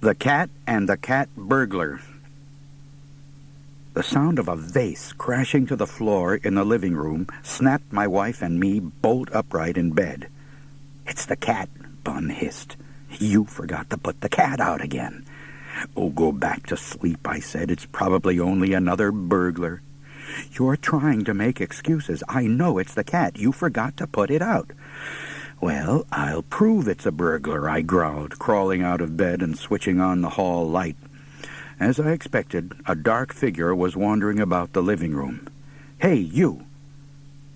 The Cat and the Cat Burglar. The sound of a vase crashing to the floor in the living room snapped my wife and me bolt upright in bed. "It's the cat," Bun hissed. "You forgot to put the cat out again." "Oh, go back to sleep," I said. "It's probably only another burglar." "You're trying to make excuses. I know it's the cat. You forgot to put it out." "Well, I'll prove it's a burglar," I growled, crawling out of bed and switching on the hall light. As I expected, a dark figure was wandering about the living room. "Hey, you!"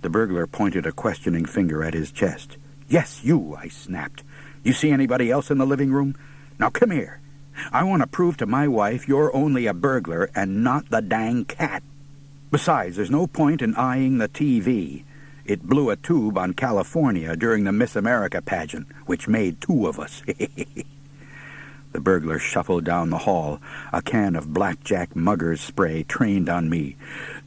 The burglar pointed a questioning finger at his chest. "Yes, you," I snapped. "You see anybody else in the living room? Now come here. I want to prove to my wife you're only a burglar and not the dang cat. Besides, there's no point in eyeing the TV. It blew a tube on California during the Miss America pageant, which made two of us." The burglar shuffled down the hall, a can of blackjack mugger's spray trained on me.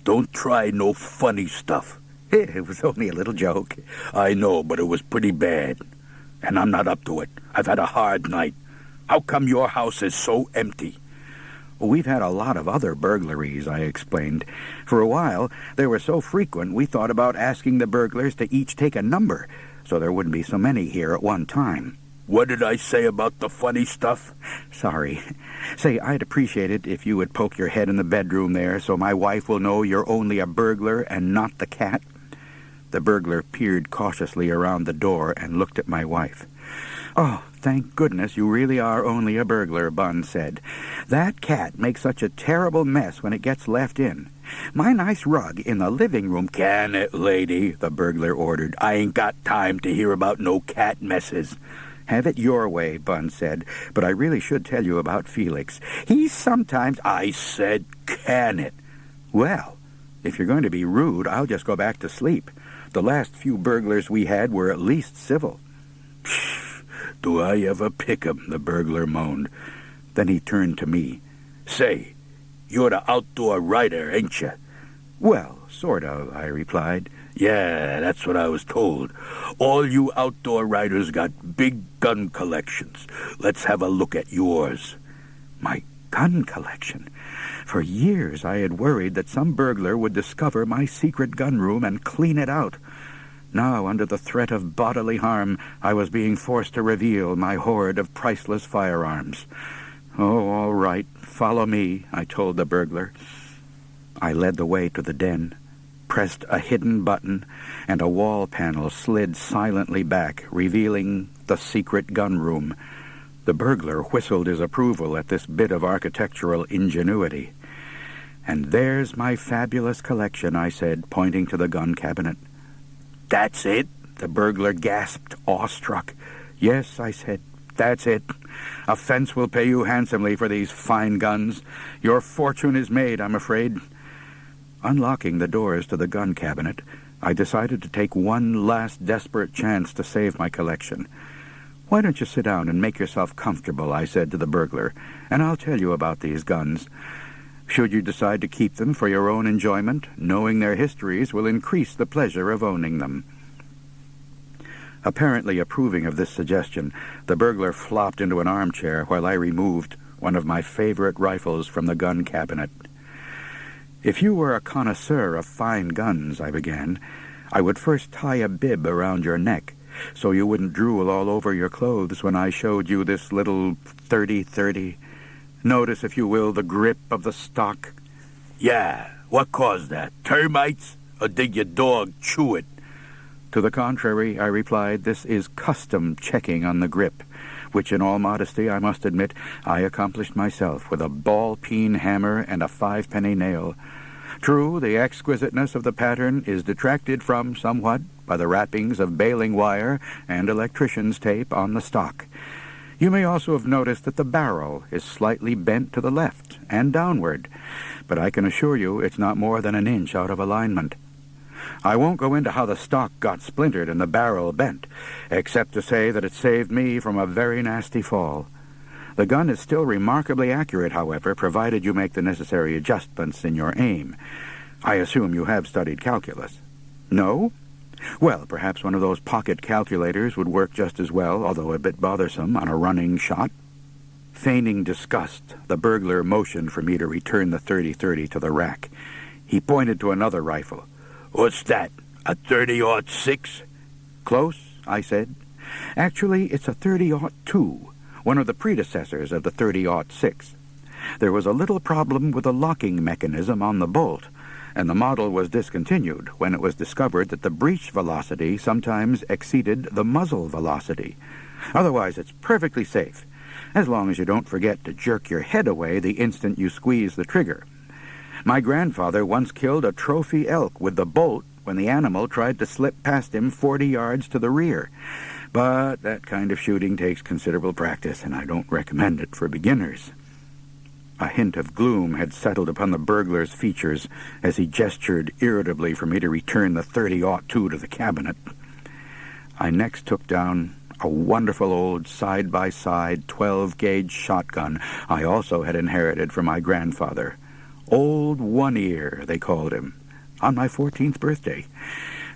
"Don't try no funny stuff." "It was only a little joke." "I know, but it was pretty bad. And I'm not up to it. I've had a hard night. How come your house is so empty?" "We've had a lot of other burglaries," I explained. "For a while, they were so frequent we thought about asking the burglars to each take a number, so there wouldn't be so many here at one time." "What did I say about the funny stuff?" "Sorry. Say, I'd appreciate it if you would poke your head in the bedroom there so my wife will know you're only a burglar and not the cat." The burglar peered cautiously around the door and looked at my wife. "Oh, thank goodness you really are only a burglar," Bun said. "That cat makes such a terrible mess when it gets left in. My nice rug in the living room—" "Can it, lady?" the burglar ordered. "I ain't got time to hear about no cat messes." "Have it your way," Bun said, "but I really should tell you about Felix. He's sometimes—" "I said, can it?" "Well, if you're going to be rude, I'll just go back to sleep. The last few burglars we had were at least civil." "Do I ever pick 'em?" the burglar moaned. Then he turned to me. "Say, you're the outdoor writer, ain't you?" "Well, sort of," I replied. "Yeah, that's what I was told. All you outdoor writers got big gun collections. Let's have a look at yours." My gun collection? For years I had worried that some burglar would discover my secret gun room and clean it out. Now, under the threat of bodily harm, I was being forced to reveal my hoard of priceless firearms. "Oh, all right, follow me," I told the burglar. I led the way to the den, pressed a hidden button, and a wall panel slid silently back, revealing the secret gun room. The burglar whistled his approval at this bit of architectural ingenuity. "And there's my fabulous collection," I said, pointing to the gun cabinet. "That's it?" the burglar gasped, awestruck. "Yes," I said, "that's it. A fence will pay you handsomely for these fine guns. Your fortune is made, I'm afraid." Unlocking the doors to the gun cabinet, I decided to take one last desperate chance to save my collection. "Why don't you sit down and make yourself comfortable," I said to the burglar, "and I'll tell you about these guns. Should you decide to keep them for your own enjoyment, knowing their histories will increase the pleasure of owning them." Apparently approving of this suggestion, the burglar flopped into an armchair while I removed one of my favorite rifles from the gun cabinet. "If you were a connoisseur of fine guns," I began, "I would first tie a bib around your neck, so you wouldn't drool all over your clothes when I showed you this little 30-30. Notice, if you will, the grip of the stock." "Yeah, what caused that? Termites? Or did your dog chew it?" "To the contrary," I replied, "this is custom checking on the grip, which in all modesty, I must admit, I accomplished myself with a ball-peen hammer and a 5-penny nail. True, the exquisiteness of the pattern is detracted from somewhat by the wrappings of baling wire and electrician's tape on the stock. You may also have noticed that the barrel is slightly bent to the left and downward, but I can assure you it's not more than an inch out of alignment. I won't go into how the stock got splintered and the barrel bent, except to say that it saved me from a very nasty fall. The gun is still remarkably accurate, however, provided you make the necessary adjustments in your aim. I assume you have studied calculus. No? Well, perhaps one of those pocket calculators would work just as well, although a bit bothersome, on a running shot. Feigning disgust, the burglar motioned for me to return the .30-30 to the rack. He pointed to another rifle. "What's that, a 30-06? "Close," I said. "Actually, it's a 30-02, one of the predecessors of the 30-06. There was a little problem with the locking mechanism on the bolt, and the model was discontinued when it was discovered that the breech velocity sometimes exceeded the muzzle velocity. Otherwise, it's perfectly safe, as long as you don't forget to jerk your head away the instant you squeeze the trigger. My grandfather once killed a trophy elk with the bolt when the animal tried to slip past him 40 yards to the rear. But that kind of shooting takes considerable practice, and I don't recommend it for beginners." A hint of gloom had settled upon the burglar's features as he gestured irritably for me to return the 30-02 to the cabinet. I next took down a wonderful old side-by-side 12-gauge shotgun I also had inherited from my grandfather. Old One-Ear, they called him, on my 14th birthday.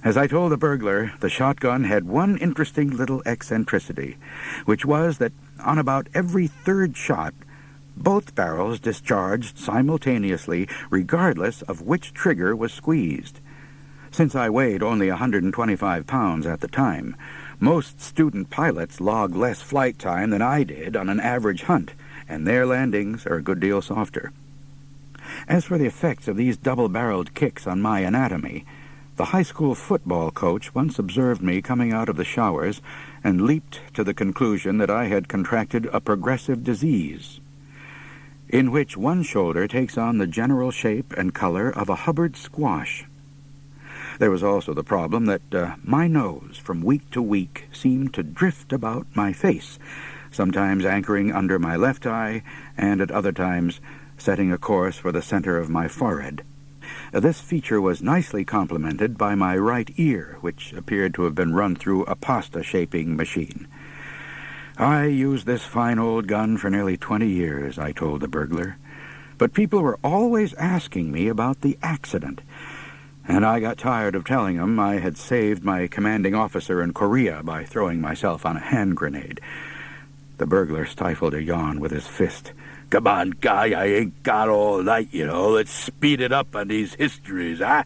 As I told the burglar, the shotgun had one interesting little eccentricity, which was that on about every third shot, both barrels discharged simultaneously, regardless of which trigger was squeezed. Since I weighed only 125 pounds at the time, most student pilots log less flight time than I did on an average hunt, and their landings are a good deal softer. As for the effects of these double-barreled kicks on my anatomy, the high school football coach once observed me coming out of the showers and leaped to the conclusion that I had contracted a progressive disease, in which one shoulder takes on the general shape and color of a Hubbard squash. There was also the problem that my nose, from week to week, seemed to drift about my face, sometimes anchoring under my left eye, and at other times setting a course for the center of my forehead. This feature was nicely complemented by my right ear, which appeared to have been run through a pasta-shaping machine. "I used this fine old gun for nearly 20 years, I told the burglar, but people were always asking me about the accident, and I got tired of telling them I had saved my commanding officer in Korea by throwing myself on a hand grenade." The burglar stifled a yawn with his fist. "Come on, guy, I ain't got all night, you know. Let's speed it up on these histories, huh?"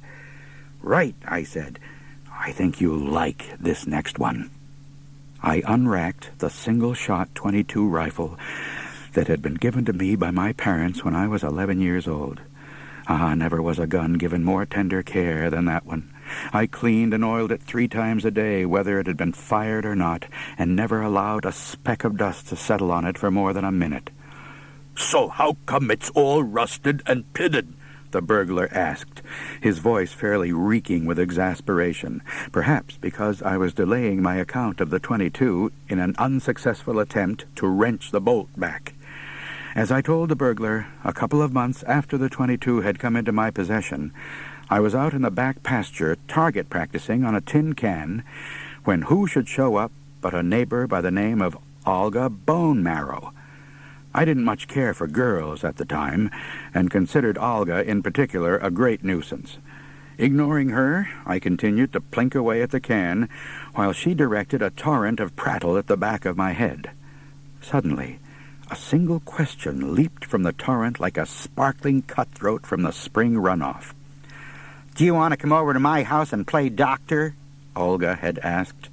"Right," I said. "I think you'll like this next one." I unracked the single-shot .22 rifle that had been given to me by my parents when I was 11 years old. Never was a gun given more tender care than that one. I cleaned and oiled it 3 times a day, whether it had been fired or not, and never allowed a speck of dust to settle on it for more than a minute. "So how come it's all rusted and pitted?" the burglar asked, his voice fairly reeking with exasperation, perhaps because I was delaying my account of the .22 in an unsuccessful attempt to wrench the bolt back. As I told the burglar, a couple of months after the .22 had come into my possession, I was out in the back pasture target practicing on a tin can when who should show up but a neighbor by the name of Olga Bone Marrow. I didn't much care for girls at the time, and considered Olga in particular a great nuisance. Ignoring her, I continued to plink away at the can, while she directed a torrent of prattle at the back of my head. Suddenly, a single question leaped from the torrent like a sparkling cutthroat from the spring runoff. "Do you want to come over to my house and play doctor?" Olga had asked.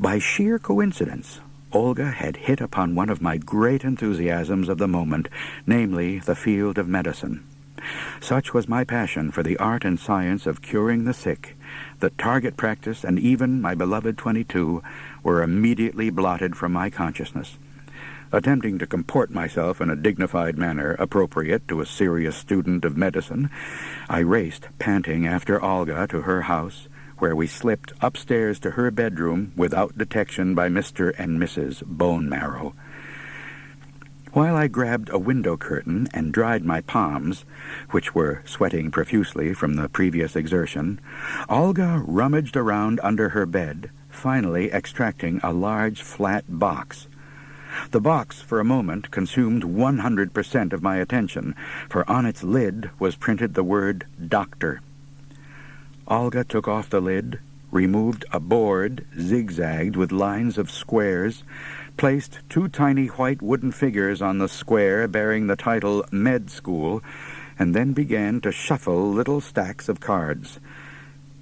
By sheer coincidence, Olga had hit upon one of my great enthusiasms of the moment, namely the field of medicine. Such was my passion for the art and science of curing the sick that target practice and even my beloved .22 were immediately blotted from my consciousness. Attempting to comport myself in a dignified manner appropriate to a serious student of medicine, I raced, panting, after Olga to her house, where we slipped upstairs to her bedroom without detection by Mr. and Mrs. Bone Marrow. While I grabbed a window curtain and dried my palms, which were sweating profusely from the previous exertion, Olga rummaged around under her bed, finally extracting a large flat box. The box, for a moment, consumed 100% of my attention, for on its lid was printed the word "Doctor." Olga took off the lid, removed a board zigzagged with lines of squares, placed 2 tiny white wooden figures on the square bearing the title Med School, and then began to shuffle little stacks of cards.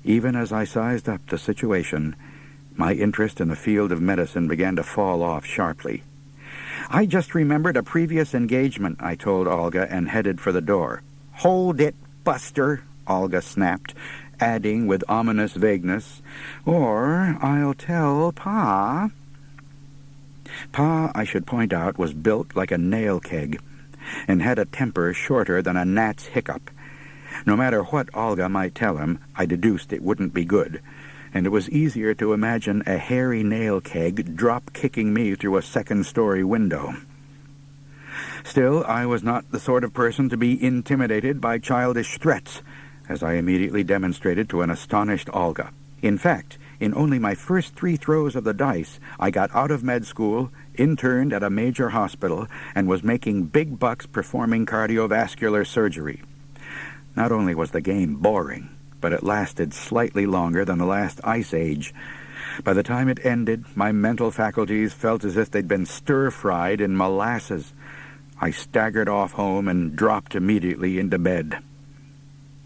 Even as I sized up the situation, my interest in the field of medicine began to fall off sharply. I just remembered a previous engagement, I told Olga, and headed for the door. "Hold it, Buster," Olga snapped, adding with ominous vagueness, "or I'll tell Pa." Pa, I should point out, was built like a nail keg, and had a temper shorter than a gnat's hiccup. No matter what Olga might tell him, I deduced it wouldn't be good, and it was easier to imagine a hairy nail keg drop-kicking me through a second-story window. Still, I was not the sort of person to be intimidated by childish threats, as I immediately demonstrated to an astonished Olga. In fact, in only my first 3 throws of the dice, I got out of med school, interned at a major hospital, and was making big bucks performing cardiovascular surgery. Not only was the game boring, but it lasted slightly longer than the last ice age. By the time it ended, my mental faculties felt as if they'd been stir-fried in molasses. I staggered off home and dropped immediately into bed.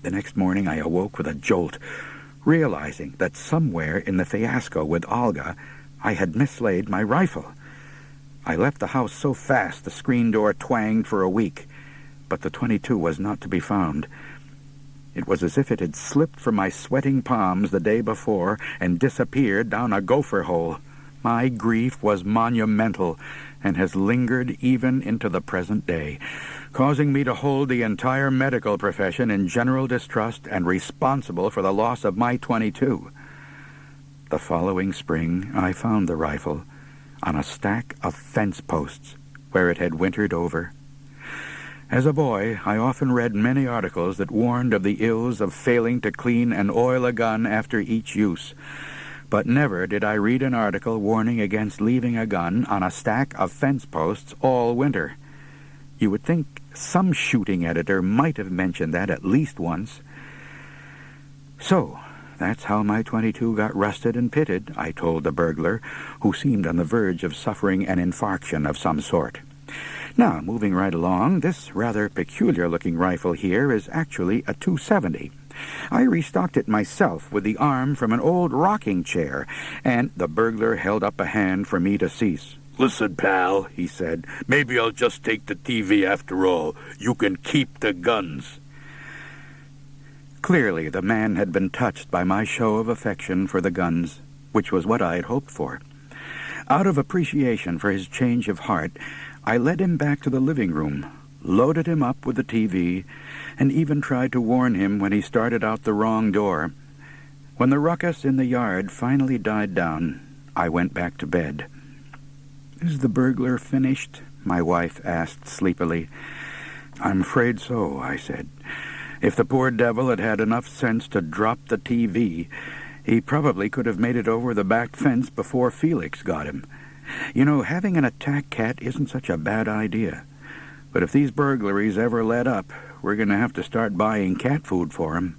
The next morning I awoke with a jolt, realizing that somewhere in the fiasco with Olga, I had mislaid my rifle. I left the house so fast the screen door twanged for a week, but the .22 was not to be found. It was as if it had slipped from my sweating palms the day before and disappeared down a gopher hole. My grief was monumental and has lingered even into the present day, causing me to hold the entire medical profession in general distrust and responsible for the loss of my .22. The following spring, I found the rifle on a stack of fence posts where it had wintered over. As a boy, I often read many articles that warned of the ills of failing to clean and oil a gun after each use, but never did I read an article warning against leaving a gun on a stack of fence posts all winter. You would think some shooting editor might have mentioned that at least once. So, that's how my .22 got rusted and pitted, I told the burglar, who seemed on the verge of suffering an infarction of some sort. Now, moving right along, this rather peculiar-looking rifle here is actually a .270. I restocked it myself with the arm from an old rocking chair, and the burglar held up a hand for me to cease. "Listen, pal," he said, "maybe I'll just take the TV after all. You can keep the guns." Clearly, the man had been touched by my show of affection for the guns, which was what I had hoped for. Out of appreciation for his change of heart, I led him back to the living room, loaded him up with the TV, and even tried to warn him when he started out the wrong door. When the ruckus in the yard finally died down, I went back to bed. "Is the burglar finished?" my wife asked sleepily. "I'm afraid so," I said. "If the poor devil had had enough sense to drop the TV, he probably could have made it over the back fence before Felix got him. You know, having an attack cat isn't such a bad idea. But if these burglaries ever let up, we're going to have to start buying cat food for him."